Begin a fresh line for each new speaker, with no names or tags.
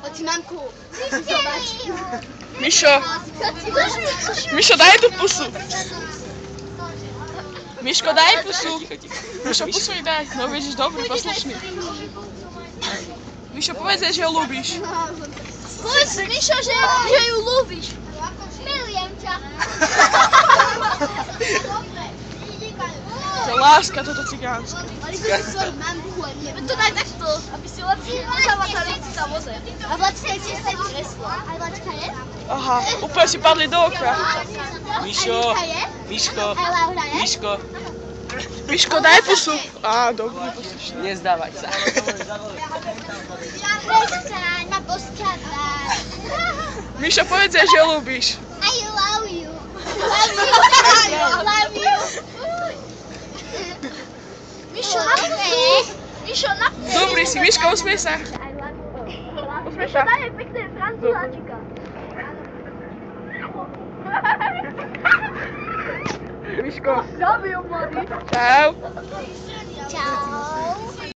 Hoď mamku. Zobacz.
Mišo. Mišo, daj tú pusu. Miško, daj pusu. Mišo, pusu mi daj. No vidíš, dobrý, poslušný. Mišo, povedz jej, že ho ľúbiš.
Povedz Mišo, že ju ľúbiš. Milujem ťa.
To je láska, toto cigánsko.
Ale to si svoju mamku a nie. To daj takto, aby si lepšie zavatali sa voze. A Vlačka je tiež sedí kreslo. A Vlačka je?
Aha, úplne si padli do oka.
Mišo, Miško, Miško,
Miško, daj pusu. Á, dobrý, poslušný.
nezdávaj sa.
Prestaň ma poskadať.
Mišo, povedz jej, že ho ľúbiš.
I love you. Love you. Mišo, na pusu. Mišo, na pusu.
Dobrý si, Miško, usmiej sa. Usmiej sa.
Daj pekné franculáčika.
Miško.
Zabijú mladý.
Čau.
Čau.